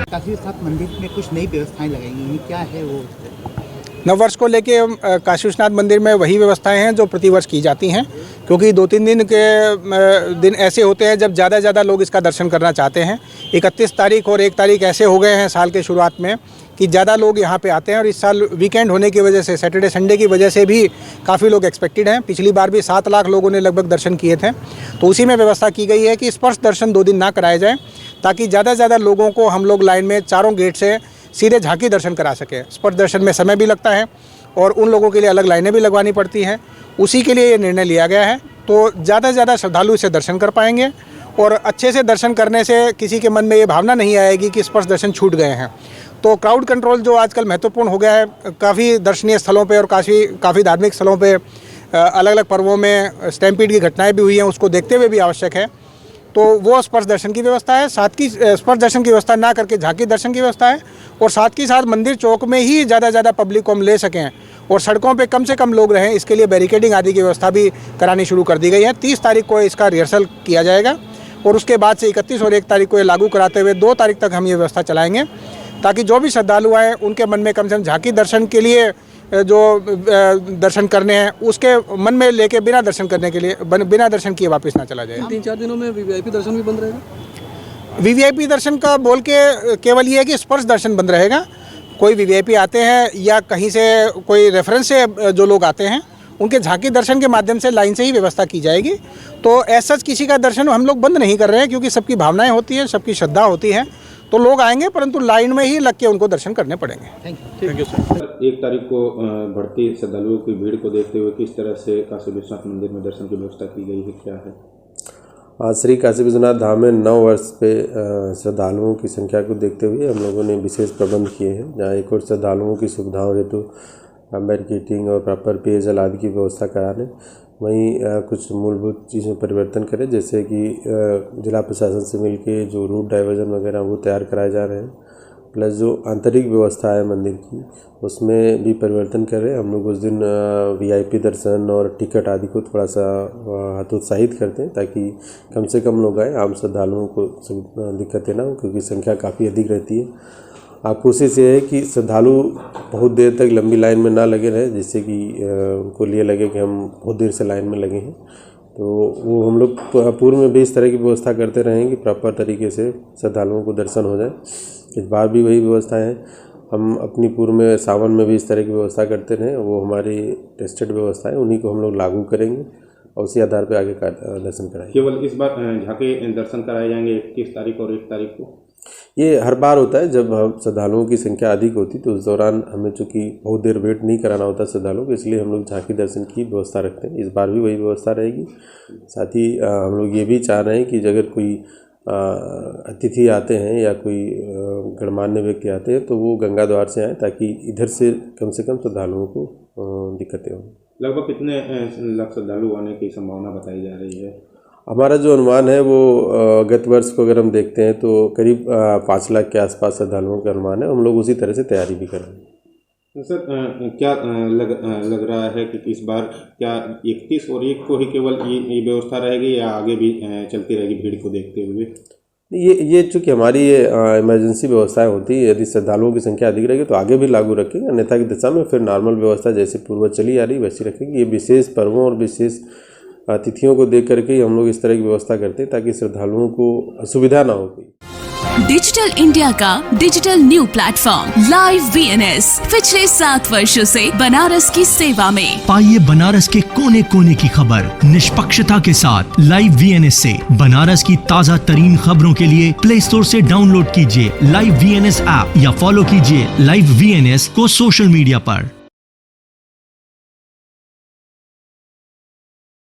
काशी विश्वनाथ मंदिर में कुछ नई व्यवस्थाएं लगाई गई हैं, क्या है वो? नववर्ष को लेके काशी विश्वनाथ मंदिर में वही व्यवस्थाएं हैं जो प्रतिवर्ष की जाती हैं, क्योंकि 2-3 दिन के दिन ऐसे होते हैं जब ज़्यादा से ज़्यादा लोग इसका दर्शन करना चाहते हैं। 31 तारीख और 1 तारीख ऐसे हो गए हैं साल के शुरुआत में कि ज़्यादा लोग यहाँ पे आते हैं, और इस साल वीकेंड होने की वजह से, सैटरडे संडे की वजह से भी काफ़ी लोग एक्सपेक्टेड हैं। पिछली बार भी 7 लाख लोगों ने लगभग दर्शन किए थे, तो उसी में व्यवस्था की गई है कि स्पर्श दर्शन 2 दिन ना कराए जाएँ, ताकि ज़्यादा से ज़्यादा लोगों को हम लोग लाइन में चारों गेट से सीधे झांकी दर्शन करा सकें। स्पर्श दर्शन में समय भी लगता है और उन लोगों के लिए अलग लाइनें भी लगवानी पड़ती हैं, उसी के लिए ये निर्णय लिया गया है। तो ज़्यादा से ज़्यादा श्रद्धालु इसे दर्शन कर पाएंगे, और अच्छे से दर्शन करने से किसी के मन में ये भावना नहीं आएगी कि स्पर्श दर्शन छूट गए हैं। तो क्राउड कंट्रोल जो आजकल महत्वपूर्ण हो गया है, काफ़ी दर्शनीय स्थलों पे और काफ़ी धार्मिक स्थलों पे अलग अलग पर्वों में स्टैम्पीड की घटनाएं भी हुई हैं, उसको देखते हुए भी आवश्यक है। तो वो स्पर्श दर्शन की व्यवस्था है, साथ की स्पर्श दर्शन की व्यवस्था ना करके झांकी दर्शन की व्यवस्था है, और साथ ही साथ मंदिर चौक में ही ज़्यादा से ज़्यादा पब्लिक को हम ले सकें और सड़कों पे कम से कम लोग रहें, इसके लिए बैरिकेडिंग आदि की व्यवस्था भी करानी शुरू कर दी गई है। 30 तारीख को इसका रिहर्सल किया जाएगा, और उसके बाद से 31 और 1 तारीख को ये लागू कराते हुए 2 तारीख तक हम ये व्यवस्था चलाएँगे, ताकि जो भी श्रद्धालु आएँ उनके मन में कम से कम झांकी दर्शन के लिए जो दर्शन करने हैं उसके मन में लेके बिना दर्शन करने के लिए बिना दर्शन किए वापस ना चला जाए। 3-4 दिनों में वीवीआईपी दर्शन भी बंद रहेगा? वीवीआईपी दर्शन का बोल के केवल ये है कि स्पर्श दर्शन बंद रहेगा। कोई वीवीआईपी आते हैं या कहीं से कोई रेफरेंस से जो लोग आते हैं, उनके झांकी दर्शन के माध्यम से लाइन से ही व्यवस्था की जाएगी। तो ऐसा किसी का दर्शन हम लोग बंद नहीं कर रहे हैं, क्योंकि सबकी भावनाएं होती है, सबकी श्रद्धा होती है, तो लोग आएंगे परंतु लाइन में ही लग के उनको दर्शन करने पड़ेंगे। Thank you sir. 1 तारीख को बढ़ती श्रद्धालुओं की भीड़ को देखते हुए किस तरह से काशी विश्वनाथ मंदिर में दर्शन की व्यवस्था की गई है, क्या है? आज श्री काशी विश्वनाथ धाम में 9 वर्ष पे श्रद्धालुओं की संख्या को देखते हुए हम लोगों ने विशेष प्रबंध किए हैं, जहाँ एक और श्रद्धालुओं की सुविधाओं हेतु बैरिकेडिंग और प्रॉपर पेयजल आदि की व्यवस्था कराने, वहीं कुछ मूलभूत चीज़ों में परिवर्तन करें, जैसे कि जिला प्रशासन से मिलके जो रूट डाइवर्जन वगैरह वो तैयार कराए जा रहे हैं, प्लस जो आंतरिक व्यवस्था है मंदिर की उसमें भी परिवर्तन करें। हम लोग उस दिन वीआईपी दर्शन और टिकट आदि को थोड़ा सा हतोत्साहित करते हैं, ताकि कम से कम लोग आए, आम श्रद्धालुओं को दिक्कतें ना हो, क्योंकि संख्या काफ़ी अधिक रहती है। कोशिश ये है कि श्रद्धालु बहुत देर तक लंबी लाइन में ना लगे रहे, जिससे कि उनको लिए लगे कि हम बहुत देर से लाइन में लगे हैं। तो वो हम लोग पूर्व में भी इस तरह की व्यवस्था करते रहें कि प्रॉपर तरीके से श्रद्धालुओं को दर्शन हो जाए। इस बार भी वही व्यवस्था है। हम अपनी पूर्व में सावन में भी इस तरह की व्यवस्था करते रहे, वो हमारी टेस्टेड व्यवस्था है, उन्हीं को हम लोग लागू करेंगे और उसी आधार पर आगे का दर्शन कराएंगे। केवल इस बार झांकी दर्शन कराए जाएंगे 21 तारीख और 1 तारीख को? ये हर बार होता है, जब श्रद्धालुओं की संख्या अधिक होती तो उस दौरान हमें चूँकि बहुत देर वेट नहीं कराना होता श्रद्धालुओं को, इसलिए हम लोग झांकी दर्शन की व्यवस्था रखते हैं। इस बार भी वही व्यवस्था रहेगी। साथ ही हम लोग ये भी चाह रहे हैं कि अगर कोई अतिथि आते हैं या कोई गणमान्य व्यक्ति आते हैं तो वो गंगा द्वार से आएँ, ताकि इधर से कम श्रद्धालुओं को दिक्कतें हों। लगभग कितने लाख श्रद्धालु आने की संभावना बताई जा रही है? हमारा जो अनुमान है वो गत वर्ष को अगर हम देखते हैं तो करीब 5 लाख के आसपास श्रद्धालुओं का अनुमान है। हम लोग उसी तरह से तैयारी भी कर रहे हैं। तो सर क्या लग रहा है कि इस बार क्या 31 और 1 को ही केवल ये व्यवस्था रहेगी या आगे भी चलती रहेगी भीड़ को देखते हुए? ये चूँकि हमारी ये इमरजेंसी व्यवस्थाएं होती है, यदि श्रद्धालुओं की संख्या अधिक रहेगी तो आगे भी लागू रखेंगे, अन्यथा की दिशा में फिर नॉर्मल व्यवस्था जैसे पूर्व चली आ रही वैसी रखेंगे। ये विशेष पर्वों और विशेष तिथियों को देख करके ही हम लोग इस तरह की व्यवस्था करते हैं, ताकि श्रद्धालुओं को असुविधा ना हो कोई। डिजिटल इंडिया का digital new platform live VNS पिछले 7 वर्षों से बनारस की सेवा में। पाइए बनारस के कोने कोने की खबर निष्पक्षता के साथ। लाइव वीएनएस से बनारस की ताज़ा तरीन खबरों के लिए प्ले स्टोर से डाउनलोड कीजिए लाइव वीएनएस ऐप या फॉलो कीजिए लाइव वीएनएस को सोशल मीडिया पर।